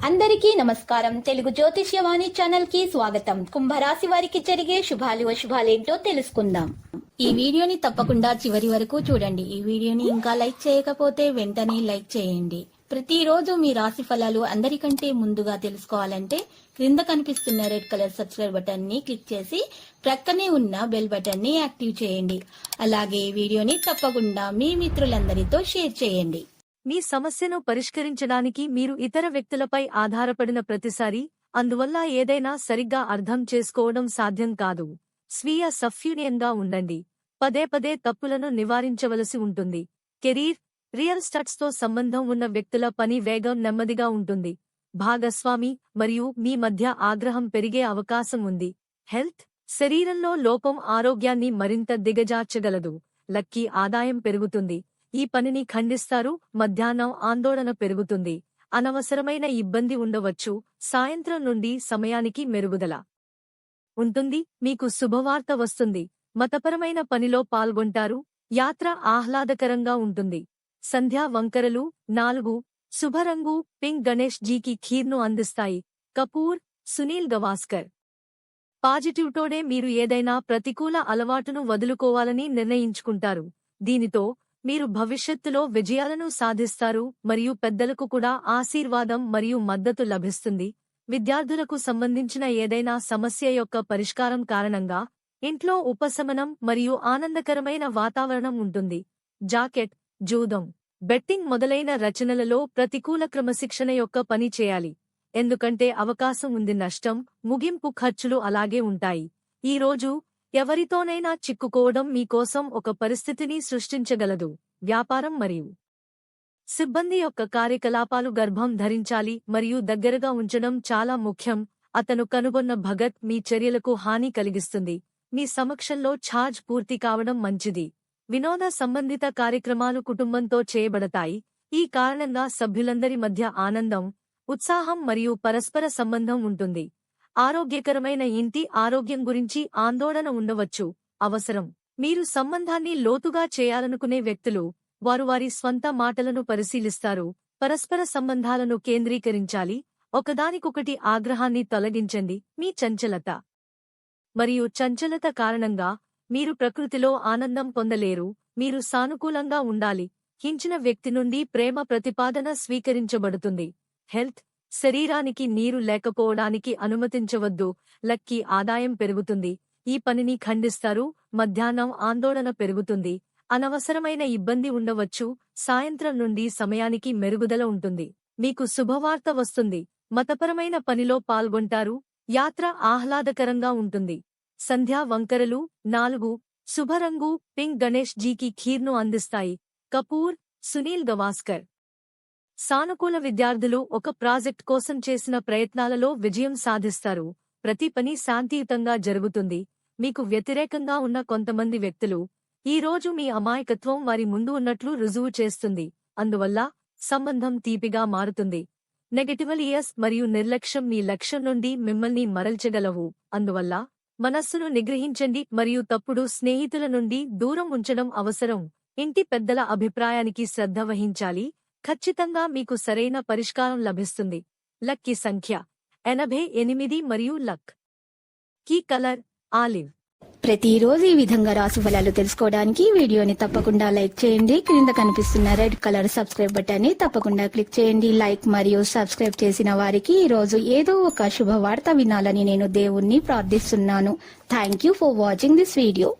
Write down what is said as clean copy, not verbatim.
అందరికీ నమస్కారం. తెలుగు జ్యోతిష్యవాణి ఛానల్ కి స్వాగతం. కుంభరాశి వారికి జరిగే శుభాలు అశుభాలేంటో తెలుసుకుందాం. ఈ వీడియోని తప్పకుండా చివరి వరకు చూడండి. ఈ వీడియోని ఇంకా లైక్ చేయకపోతే వెంటనే లైక్ చేయండి. ప్రతిరోజు మీ రాశి ఫలాలు అందరికంటే ముందుగా తెలుసుకోవాలంటే క్రింద కనిపిస్తున్న రెడ్ కలర్ సబ్స్క్రైబ్ బటన్ ని క్లిక్ చేసి ప్రక్కనే ఉన్న బెల్ బటన్ ని యాక్టివ్ చేయండి. అలాగే ఈ వీడియోని తప్పకుండా మీ మిత్రులందరితో షేర్ చేయండి. మీ సమస్యను పరిష్కరించడానికి మీరు ఇతర వ్యక్తులపై ఆధారపడిన ప్రతిసారి అందువల్ల ఏదైనా సరిగ్గా అర్థం చేసుకోవడం సాధ్యం కాదు. స్వీయ సఫ్యూనియంగా ఉండండి. పదే పదే తప్పులను నివారించవలసి ఉంటుంది. కెరీర్, రియల్ ఎస్టేట్స్తో సంబంధం ఉన్న వ్యక్తుల పని వేగం నెమ్మదిగా ఉంటుంది. భాగస్వామి మరియు మీ మధ్య ఆగ్రహం పెరిగే అవకాశం ఉంది. హెల్త్, శరీరంలో లోపం ఆరోగ్యాన్ని మరింత దిగజార్చగలదు. లక్కీ, ఆదాయం పెరుగుతుంది. ఈ పనిని ఖండిస్తారు. మధ్యాహ్నం ఆందోళన పెరుగుతుంది. అనవసరమైన ఇబ్బంది ఉండవచ్చు. సాయంత్రం నుండి సమయానికి మెరుగుదల ఉంటుంది. మీకు శుభవార్త వస్తుంది. మతపరమైన పనిలో పాల్గొంటారు. యాత్ర ఆహ్లాదకరంగా ఉంటుంది. సంధ్యా వంకరలు 4 శుభరంగు పింక్ గణేష్ జీకి ఖీర్ను అందిస్తాయి. కపూర్, సునీల్ గవాస్కర్. పాజిటివ్తోనే మీరు ఏదైనా ప్రతికూల అలవాటును వదులుకోవాలని నిర్ణయించుకుంటారు. దీనితో మీరు భవిష్యత్తులో విజయాలను సాధిస్తారు మరియు పెద్దలకు కూడా ఆశీర్వాదం మరియు మద్దతు లభిస్తుంది. విద్యార్థులకు సంబంధించిన ఏదైనా సమస్య యొక్క పరిష్కారం కారణంగా ఇంట్లో ఉపశమనం మరియు ఆనందకరమైన వాతావరణం ఉంటుంది. జాకెట్, జూదం, బెట్టింగ్ మొదలైన రచనలలో ప్రతికూల క్రమశిక్షణ యొక్క పని చేయాలి. ఎందుకంటే అవకాశం ఉంది. నష్టం, ముగింపు ఖర్చులు అలాగే ఉంటాయి. ఈ రోజు ఎవరితోనైనా చిక్కుకోవడం మీకోసం ఒక పరిస్థితిని సృష్టించగలదు. వ్యాపారం మరియు సిబ్బంది యొక్క కార్యకలాపాలు గర్భం ధరించాలి మరియు దగ్గరగా ఉంచడం చాలా ముఖ్యం. అతను కనుగొన్న భగత్ మీ చర్యలకు హాని కలిగిస్తుంది. మీ సమక్షంలో ఛార్జ్ పూర్తి కావడం మంచిది. వినోద సంబంధిత కార్యక్రమాలు కుటుంబంతో చేయబడతాయి. ఈ కారణంగా సభ్యులందరి మధ్య ఆనందం, ఉత్సాహం మరియు పరస్పర సంబంధం ఉంటుంది. ఆరోగ్యకరమైన ఇంటి ఆరోగ్యం గురించి ఆందోళన ఉండవచ్చు. అవసరం, మీరు సంబంధాన్ని లోతుగా చేయాలనుకునే వ్యక్తులు వారు వారి స్వంత మాటలను పరిశీలిస్తారు. పరస్పర సంబంధాలను కేంద్రీకరించాలి. ఒకదానికొకటి ఆగ్రహాన్ని తొలగించండి. మీ చంచలత మరియు చంచలత కారణంగా మీరు ప్రకృతిలో ఆనందం పొందలేరు. మీరు సానుకూలంగా ఉండాలి. హించిన వ్యక్తి నుండి ప్రేమ ప్రతిపాదన స్వీకరించబడుతుంది. హెల్త్, శరీరానికి నీరు లేకపోవడానికి అనుమతించవద్దు. లక్కీ, ఆదాయం పెరుగుతుంది. ఈ పనిని ఖండిస్తారు. మధ్యాహ్నం ఆందోళన పెరుగుతుంది. అనవసరమైన ఇబ్బంది ఉండవచ్చు. సాయంత్రం నుండి సమయానికి మెరుగుదల ఉంటుంది. మీకు శుభవార్త వస్తుంది. మతపరమైన పనిలో పాల్గొంటారు. యాత్ర ఆహ్లాదకరంగా ఉంటుంది. సంధ్యా వంకరలు 4 శుభరంగు పింక్ గణేష్ జీకి ఖీర్ను అందిస్తాయి. కపూర్, సునీల్ గవాస్కర్. సానుకూల విద్యార్థులు ఒక ప్రాజెక్ట్ కోసం చేసిన ప్రయత్నాలలో విజయం సాధిస్తారు. ప్రతి పని శాంతియుతంగా జరుగుతుంది. మీకు వ్యతిరేకంగా ఉన్న కొంతమంది వ్యక్తులు ఈ రోజు మీ అమాయకత్వం వారి ముందు ఉన్నట్లు రుజువు చేస్తుంది. అందువల్ల సంబంధం తీపిగా మారుతుంది. నెగటివ్లియస్ మరియు నిర్లక్ష్యం మీ లక్ష్యం నుండి మిమ్మల్ని మరల్చగలవు. అందువల్ల మనస్సును నిగ్రహించండి మరియు తప్పుడు స్నేహితుల నుండి దూరం ఉంచడం అవసరం. ఇంటి పెద్దల అభిప్రాయానికి శ్రద్ధ వహించాలి. ఖచ్చితంగా మీకు సరైన పరిష్కారం లభిస్తుంది. లక్కీ సంఖ్య 88 మరియు లక్ కీ కలర్ ఆలివ్. ప్రతిరోజు ఈ విధంగా రాశి ఫలాలు తెలుసుకోవడానికి వీడియోని తప్పకుండా లైక్ చేయండి. క్రింద కనిపిస్తున్న రెడ్ కలర్ సబ్స్క్రైబ్ బటన్ ని తప్పకుండా క్లిక్ చేయండి. లైక్ మరియు సబ్స్క్రైబ్ చేసిన వారికి ఈ రోజు ఏదో ఒక శుభవార్త వినాలని నేను దేవుణ్ణి ప్రార్థిస్తున్నాను. Thank you for watching this video.